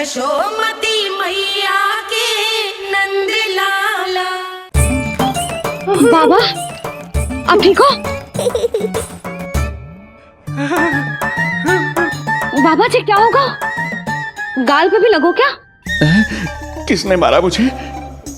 यशोमती मैया के नंद लाला। बाबा आप ठीक हो? बाबा जी क्या होगा? गाल पे भी लगो क्या? किसने मारा मुझे?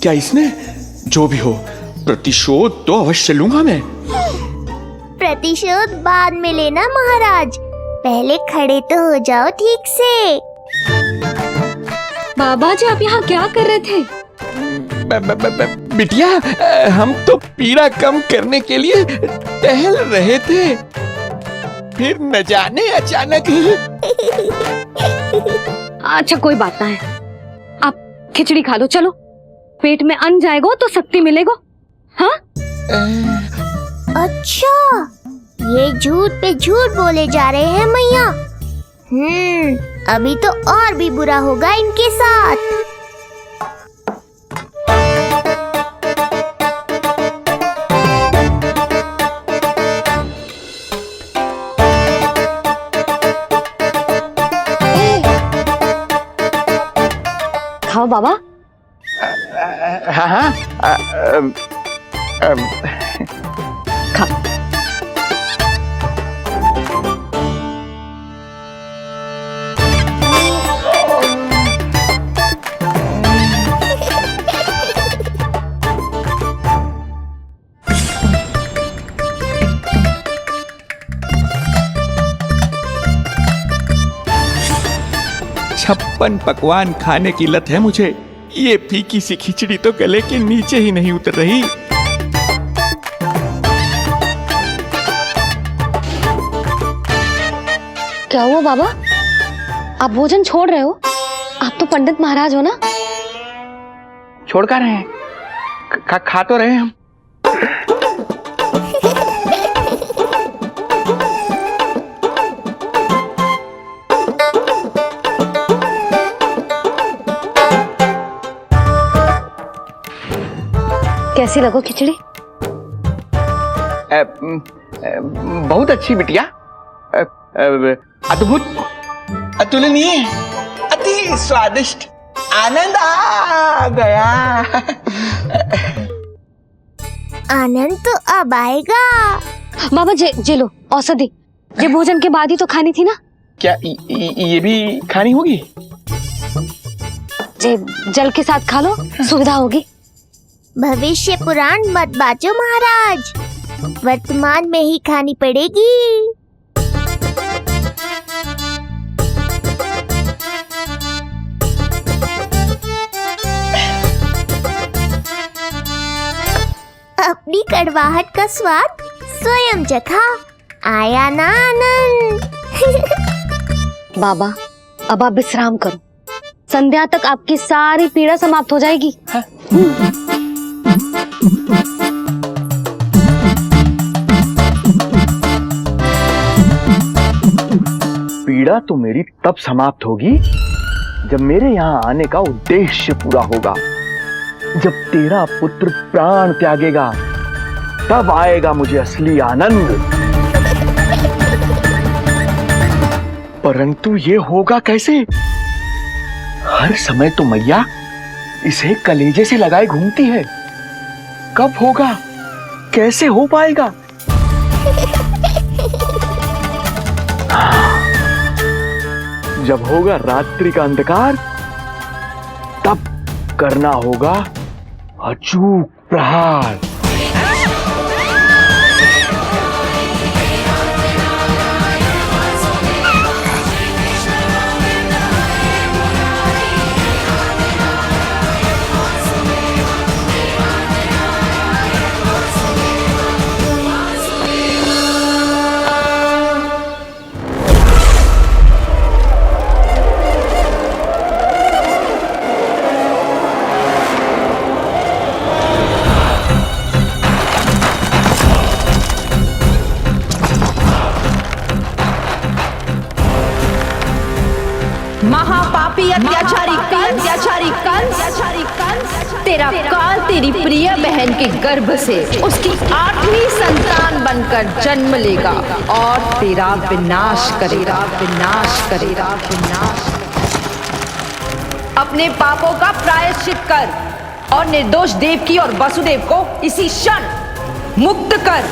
क्या इसने? जो भी हो प्रतिशोध तो अवश्य लूंगा मैं। प्रतिशोध बाद में लेना महाराज, पहले खड़े तो हो जाओ ठीक से। बाबा जी आप यहाँ क्या कर रहे थे? बिटिया हम तो पीड़ा कम करने के लिए टहल रहे थे, फिर न जाने अचानक। अच्छा कोई बात ना है, आप खिचड़ी खा लो, चलो पेट में अन्न जाएगा तो शक्ति मिलेगा। हाँ अच्छा ये झूठ पे झूठ बोले जा रहे हैं मैया। अभी तो और भी बुरा होगा इनके साथ। खाओ बाबा। हाँ हाँ खाओ। छप्पन पकवान खाने की लत है मुझे, ये फीकी सी खिचड़ी तो गले के नीचे ही नहीं उतर रही। क्या हुआ बाबा, आप भोजन छोड़ रहे हो? आप तो पंडित महाराज हो ना। छोड़ कर रहे हैं, खा तो रहे हम। कैसी लगो खिचड़ी? बहुत अच्छी बिटिया, अद्भुत, अतुलनीय, अति स्वादिष्ट, आनंद आ गया। आनंद तो अब आएगा। बाबा जे लो औषधि, ये भोजन के बाद ही तो खानी थी ना। क्या ये भी खानी होगी? जे जल के साथ खा लो, सुविधा होगी। भविष्य पुराण मत बाजो महाराज, वर्तमान में ही खानी पड़ेगी। अपनी कड़वाहट का स्वाद स्वयं चखा, आया ना आनंद। बाबा अब आप विश्राम करो, संध्या तक आपकी सारी पीड़ा समाप्त हो जाएगी। पीड़ा तो मेरी तब समाप्त होगी जब मेरे यहाँ आने का उद्देश्य पूरा होगा, जब तेरा पुत्र प्राण त्यागेगा, तब आएगा मुझे असली आनंद। परंतु ये होगा कैसे? हर समय तो मैया इसे कलेजे से लगाए घूमती है, कब होगा, कैसे हो पाएगा? जब होगा रात्रि का अंधकार, तब करना होगा अचूक प्रहार। महापापी अत्याचारी कंस, तेरा काल तेरी प्रिय बहन के गर्भ से उसकी 8वीं संतान बनकर जन्म लेगा और तेरा विनाश करेगा। अपने पापों का प्रायश्चित कर और निर्दोष देवकी और वसुदेव को इसी क्षण मुक्त कर।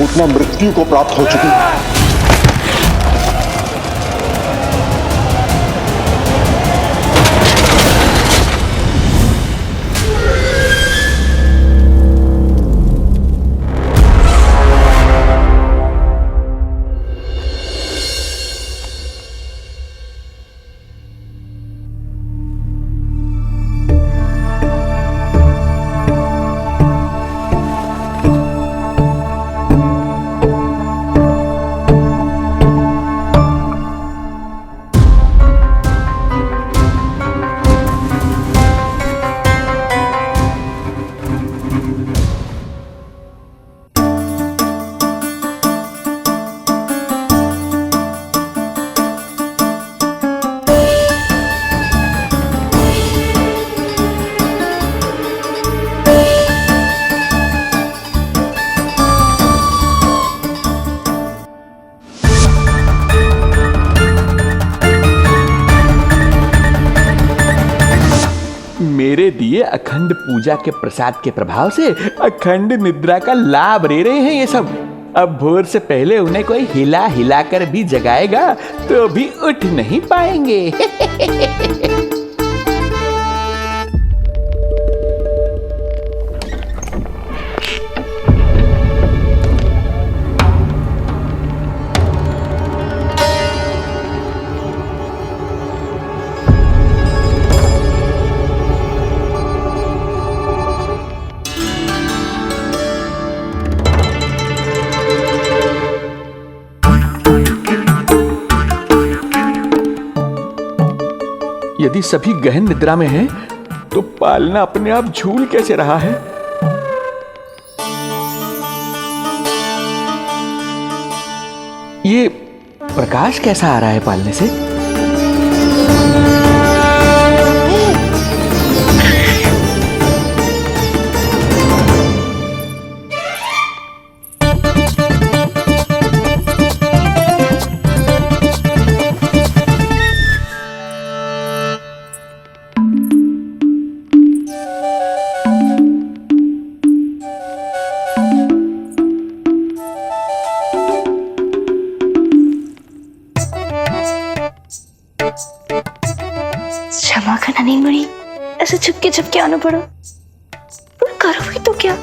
उतना मृत्यु को प्राप्त हो चुकी है। मेरे दिए अखंड पूजा के प्रसाद के प्रभाव से अखंड निद्रा का लाभ ले रहे हैं ये सब। अब भोर से पहले उन्हें कोई हिला हिलाकर भी जगाएगा तो भी उठ नहीं पाएंगे। यदि सभी गहन निद्रा में हैं, तो पालना अपने आप झूल कैसे रहा है? ये प्रकाश कैसा आ रहा है पालने से? क्षमा करना नहीं मरी, ऐसे छुपके आना पड़ा। पर करोगी तो क्या?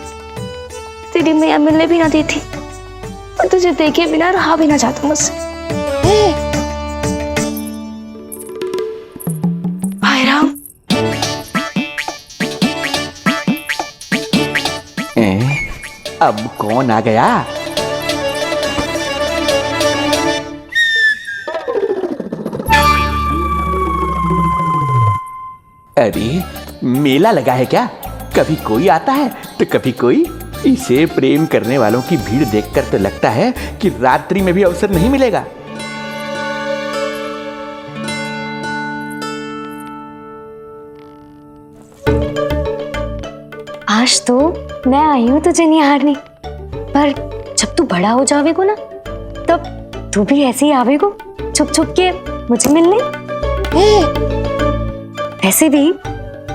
तेरी मैया मिलने भी ना देती और तुझे देखे बिना रहा भी ना जाता मुझसे। भाई राम, अब कौन आ गया? अरे मेला लगा है क्या? कभी कोई आता है तो कभी कोई। इसे प्रेम करने वालों की भीड़ देखकर तो लगता है कि रात्रि में भी अवसर नहीं मिलेगा। आज तो मैं आई हूँ तुझे निहारने, पर जब तू बड़ा हो जावेगो ना, तब तू भी ऐसे ही आवेगो छुप छुप के मुझे मिलने। वैसे भी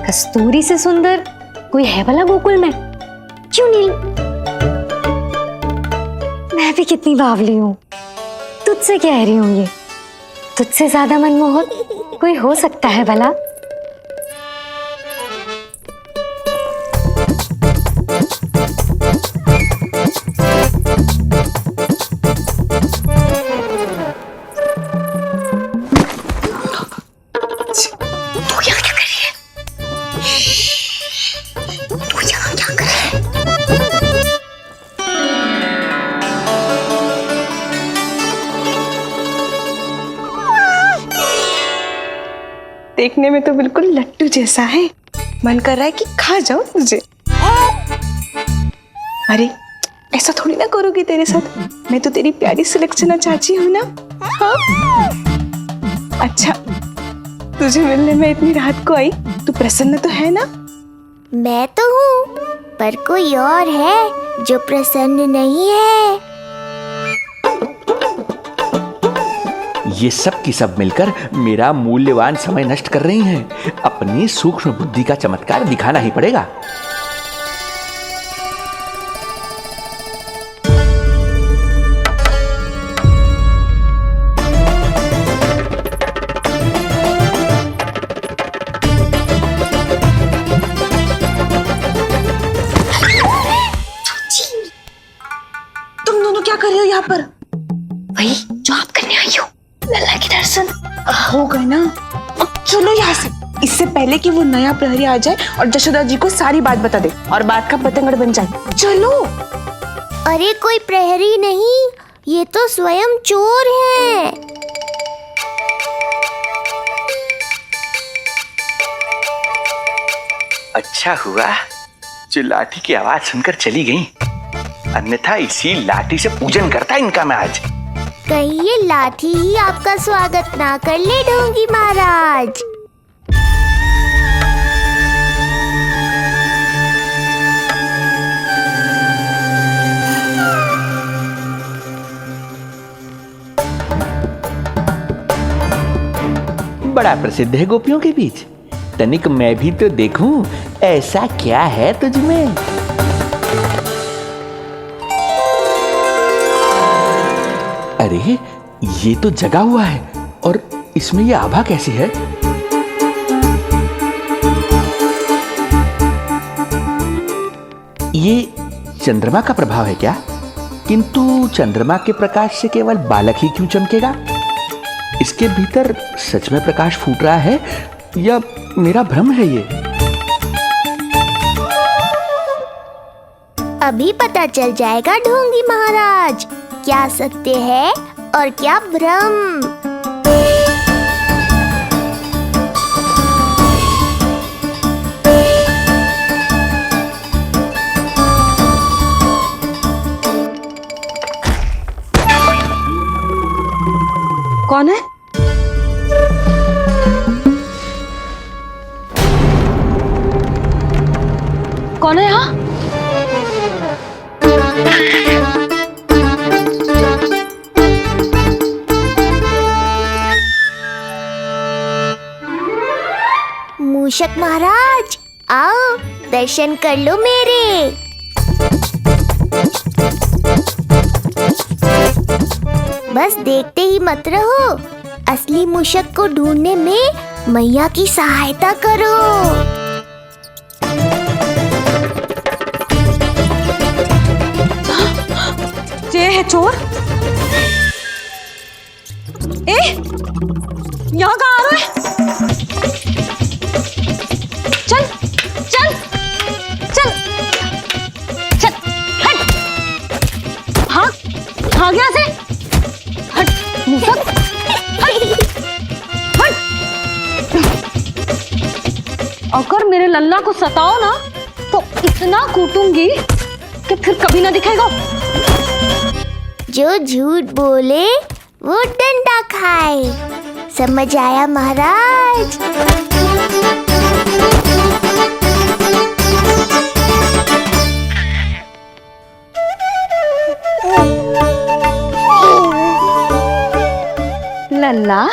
कस्तूरी से सुंदर कोई है भला गोकुल में? क्यों नहीं? मैं भी कितनी बावली हूँ, तुझसे कह रही हूँ। ये तुझसे ज्यादा मनमोहक कोई हो सकता है भला? देखने में तो बिल्कुल लट्टू जैसा है, मन कर रहा है कि खा जाओ तुझे। अरे ऐसा थोड़ी ना करोगी तेरे साथ, मैं तो तेरी प्यारी सुलक्षणा चाची हूँ ना। हाँ? अच्छा तुझे मिलने में इतनी रात को आई, तू प्रसन्न तो है ना? मैं तो हूँ, पर कोई और है जो प्रसन्न नहीं है। ये सब की सब मिलकर मेरा मूल्यवान समय नष्ट कर रही हैं। अपनी सूक्ष्म बुद्धि का चमत्कार दिखाना ही पड़ेगा। तुम दोनों क्या कर रहे हो यहाँ पर? वही जो आप करने आई हो, लल्ला के दर्शन। हो गए ना, अब चलो यहाँ से, इससे पहले कि वो नया प्रहरी आ जाए और जशोदा जी को सारी बात बता दे और बात का पतंगड़ बन जाए। चलो। अरे कोई प्रहरी नहीं, ये तो स्वयं चोर है। अच्छा हुआ जो लाठी की आवाज सुनकर चली गई, अन्यथा इसी लाठी से पूजन करता इनका मैं आज। कहीं ये लाठी ही आपका स्वागत ना कर ले ढोंगी महाराज। बड़ा प्रसिद्ध है गोपियों के बीच। तनिक मैं भी तो देखूं ऐसा क्या है तुझमें। अरे ये तो जगा हुआ है और इसमें ये आभा कैसी है? ये चंद्रमा का प्रभाव है क्या? किंतु चंद्रमा के प्रकाश से केवल बालक ही क्यों चमकेगा? इसके भीतर सच में प्रकाश फूट रहा है या मेरा भ्रम है ये? अभी पता चल जाएगा ढोंगी महाराज, क्या सत्य है और क्या भ्रम। कौन है? कौन है यहाँ? मूषक महाराज आओ, दर्शन कर लो मेरे। बस देखते ही मत रहो, असली मूषक को ढूंढने में मैया की सहायता करो। ये है चोर। ए, यहाँ कहाँ आ रहा है? चल चल चल चल, हट, भाग यहाँ से, हट मूसक, हट। अगर मेरे लल्ला को सताओ ना तो इतना कूटूंगी कि फिर कभी ना दिखेगा। जो झूठ बोले वो डंडा खाए, समझ आया महाराज? लल्ला,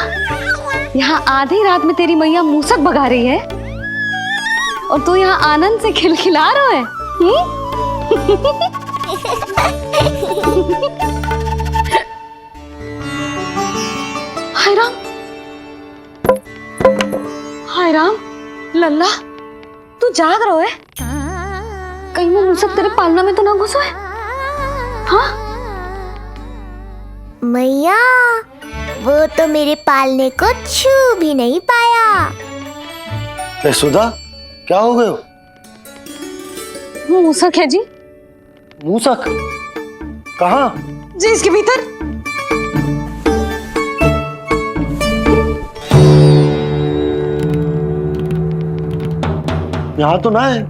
यहाँ आधी रात में तेरी मैया मूसक भगा रही है और तू यहाँ आनंद से खिलखिला रहा है। हाय राम, हाय राम, लल्ला तू जाग रहा है? कहीं वो मूसक तेरे पालना में तो ना घुसा है? हाँ मैया, वो तो मेरे पालने को छू भी नहीं पाया। सुधा, क्या हो गए? वो मूसक है जी। मूसक? कहाँ? जी इसके भीतर। यहाँ तो ना है,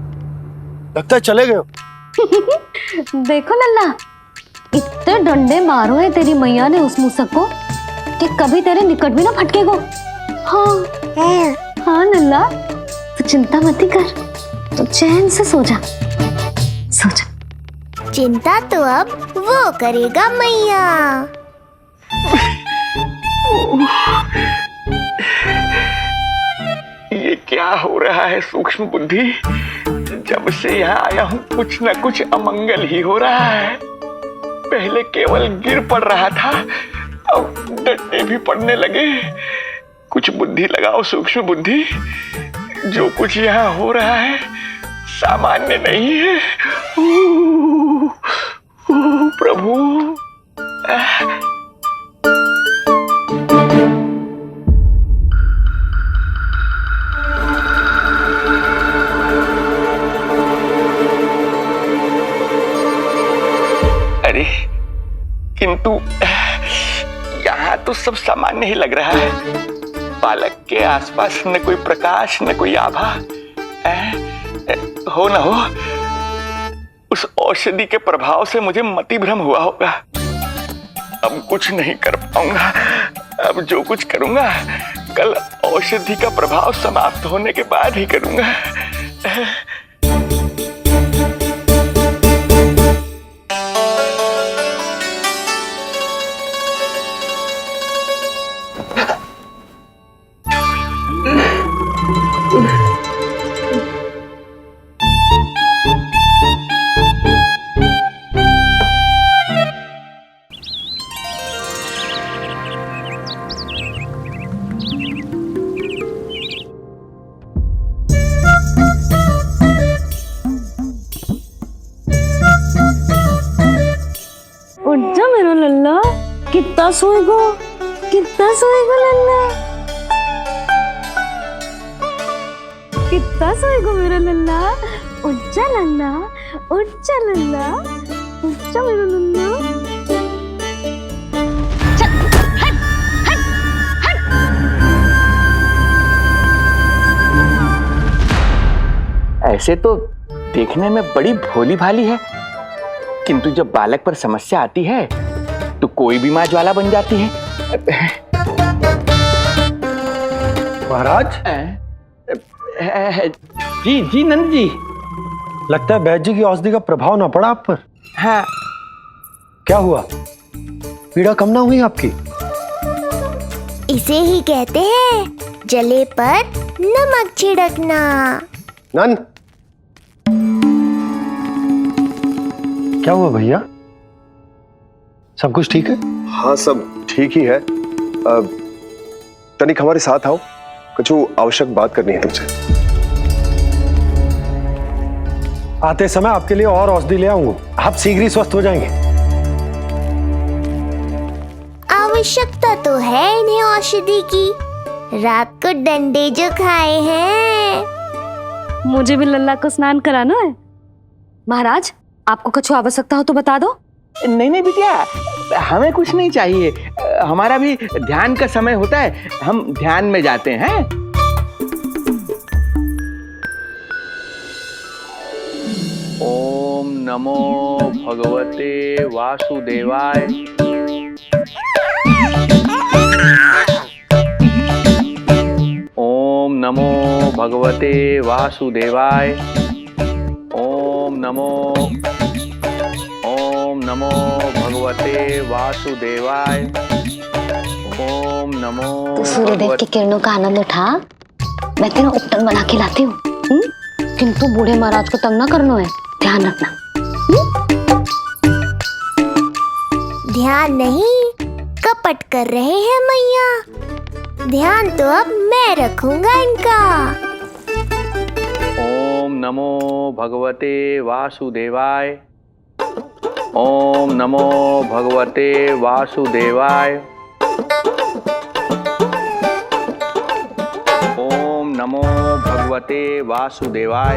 लगता है चले गए। देखो लल्ला, इतने डंडे मारो है तेरी मैया ने उस मूसक को कि कभी तेरे निकट भी ना फटकेगा। हाँ हाँ नल्ला, तू चिंता मत ही कर, तू चैन से सो जा, सो जा। चिंता तो अब वो करेगा मैया। ये क्या हो रहा है सूक्ष्म बुद्धि? जब से यहाँ आया हूँ कुछ न कुछ अमंगल ही हो रहा है। पहले केवल गिर पड़ रहा था, अब डंडे भी पड़ने लगे। कुछ बुद्धि लगाओ सूक्ष्म बुद्धि, जो कुछ यहाँ हो रहा है सामान्य नहीं है। प्रभु, अरे किंतु यहाँ तो सब सामान्य ही लग रहा है। बालक के आसपास न कोई प्रकाश न कोई आभा। हो न हो उस औषधि के प्रभाव से मुझे मति भ्रम हुआ होगा। अब कुछ नहीं कर पाऊंगा। अब जो कुछ करूंगा कल औषधि का प्रभाव समाप्त होने के बाद ही करूंगा। उठ जा मेरा लल्ला, कितना सोएगो, कितना सोएगो लल्ला, कितना सोएगो मेरा लल्ला। उठ जा लल्ला, उठ जा लल्ला, उठ जा मेरा लल्ला। चल, हट, हट, हट। ऐसे तो देखने में बड़ी भोली भाली है, किंतु जब बालक पर समस्या आती है तो कोई भी माँ ज्वाला बन जाती है। महाराज, जी जी नंद जी। लगता है बैद जी की औषधि का प्रभाव ना पड़ा आप पर। हाँ। क्या हुआ? पीड़ा कम ना हुई आपकी? इसे ही कहते हैं जले पर नमक छिड़कना। नंद, क्या हुआ भैया? सब कुछ ठीक है? हाँ सब ठीक ही है। तनिक हमारे साथ आओ, कुछ आवश्यक बात करनी है तुमसे। आते समय आपके लिए और औषधि ले आऊंगा, आप शीघ्र ही स्वस्थ हो जाएंगे। आवश्यकता तो है इन्हें औषधि की, रात को डंडे जो खाए हैं। मुझे भी लल्ला को स्नान कराना है। महाराज, आपको कुछ आवश्यकता हो तो बता दो। नहीं नहीं बिटिया, हमें कुछ नहीं चाहिए। हमारा भी ध्यान का समय होता है, हम ध्यान में जाते हैं। ओम नमो भगवते वासुदेवाय। ओम नमो भगवते वासुदेवाय। ओम नमो भगवते वासुदेवाय। ओम नमो। तो सूर्यदेव की किरणों का आनंद उठा, मैं तेरा उपटन बना के लाती हूँ। किंतु बूढ़े महाराज को तंग ना करना है, ध्यान रखना। ध्यान नहीं, कपट कर रहे हैं मैया। ध्यान तो अब मैं रखूंगा इनका। ओम नमो भगवते वासुदेवाय। ओम नमो भगवते वासुदेवाय। ओम नमो भगवते वासुदेवाय।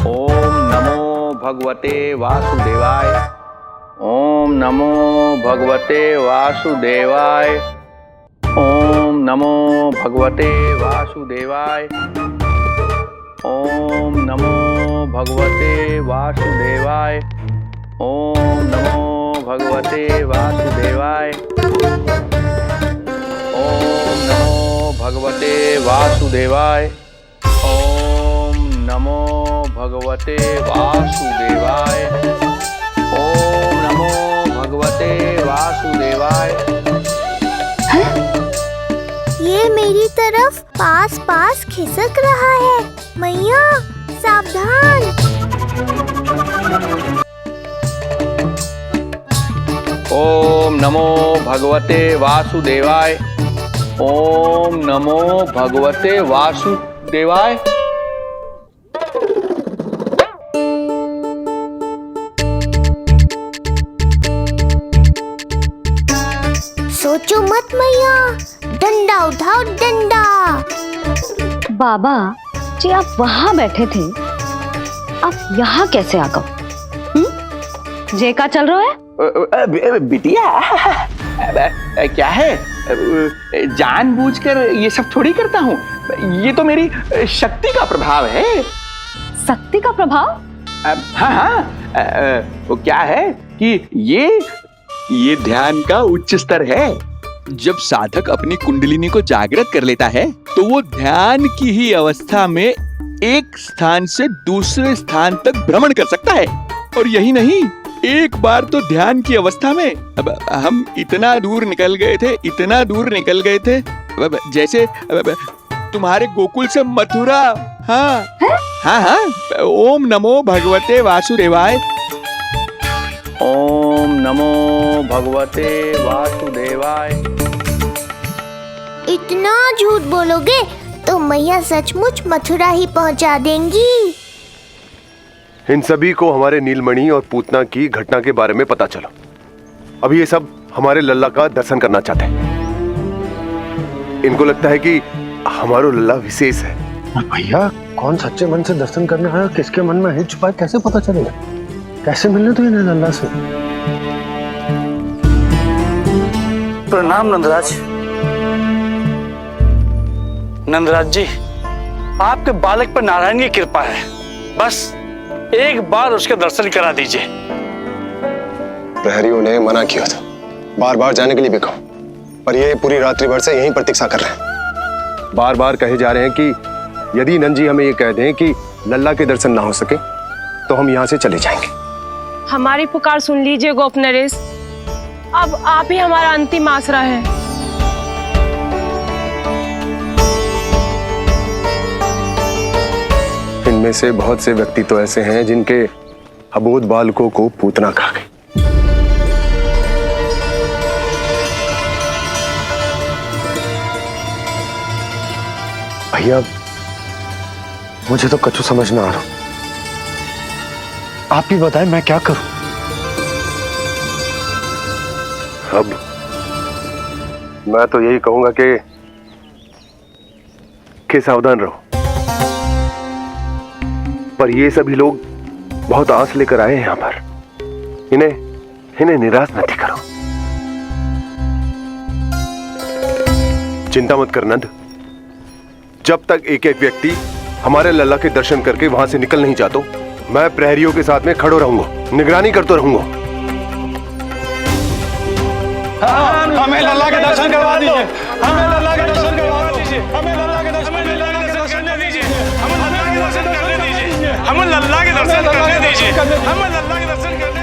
ओम नमो भगवते वासुदेवाय। ओम नमो भगवते वासुदेवाय। ओम नमो भगवते वासुदेवाय। ओम नमो भगवते वासुदेवाय। ओम नमो भगवते वासुदेवाय। ओम नमो भगवते वासुदेवाय। ओम नमो भगवते वासुदेवाय। ओम नमो भगवते वासुदेवाय। ये मेरी तरफ पास पास खिसक रहा है। मैया सावधान। ओम नमो भगवते वासुदेवाय। ओम नमो भगवते वासुदेवाय। सोचो मत मैया, डंडा उठाओ डंडा। बाबा जी आप वहां बैठे थे, आप यहाँ कैसे आ गए? जे का चल रहा है? बिटिया क्या है, जानबूझकर ये सब थोड़ी करता हूँ। ये तो मेरी शक्ति का प्रभाव है। शक्ति का प्रभाव? हाँ हाँ, वो क्या है कि ये ध्यान का उच्च स्तर है। जब साधक अपनी कुंडलिनी को जागृत कर लेता है तो वो ध्यान की ही अवस्था में एक स्थान से दूसरे स्थान तक भ्रमण कर सकता है। और यही नहीं, एक बार तो ध्यान की अवस्था में अब हम इतना दूर निकल गए थे, जैसे तुम्हारे गोकुल से मथुरा। हाँ हाँ हाँ। ओम नमो भगवते वासुदेवाय। ओम नमो भगवते वासुदेवाय। इतना झूठ बोलोगे तो मैया सचमुच मथुरा ही पहुंचा देंगी। इन सभी को हमारे नीलमणि और पूतना की घटना के बारे में पता चला। अभी ये सब हमारे लल्ला का दर्शन करना चाहते हैं। इनको लगता है कि हमारा लल्ला विशेष है। भैया कौन सच्चे मन से दर्शन करने आया, किसके मन में हित छुपा है, कैसे पता चलेगा? कैसे मिलने तो इन्हें लल्ला से? प्रणाम नंदराज। नंदराज जी, आपके बालक पर नारायण की कृपा है, बस एक बार उसके दर्शन करा दीजिए। प्रहरियों ने मना किया था, बार बार जाने के लिए भी कहा, पर ये पूरी रात्रि भर से यहीं प्रतीक्षा कर रहे हैं। बार बार कहे जा रहे हैं कि यदि नंद जी हमें ये कह दें कि लल्ला के दर्शन ना हो सके तो हम यहाँ से चले जाएंगे। हमारी पुकार सुन लीजिए गोप नरेश, अब आप ही हमारा अंतिम आसरा है। इनमें से बहुत से व्यक्ति तो ऐसे हैं जिनके अबोध बालकों को पूतना खा गई। भैया मुझे तो कछु समझ ना आ रहा। आप ही बताएं मैं क्या करूं? अब मैं तो यही कहूंगा कि सावधान रहो। पर ये सभी लोग बहुत आस लेकर आए हैं यहाँ पर। इन्हें निराश मत करो। चिंता मत कर नंद, जब तक एक एक व्यक्ति हमारे लल्ला के दर्शन करके वहां से निकल नहीं जाता, मैं प्रहरियों के साथ में खड़ो रहूंगा, निगरानी करता रहूंगा। हमें लल्ला के दर्शन करवा दीजिए, हमें लल्ला के दर्शन करवा दीजिए, हमें लल्ला के दर्शन करने दीजिए, हमें लल्ला के दर्शन करने दीजिए, हमें लल्ला के दर्शन करने दीजिए, हमें लल्ला के दर्शन करने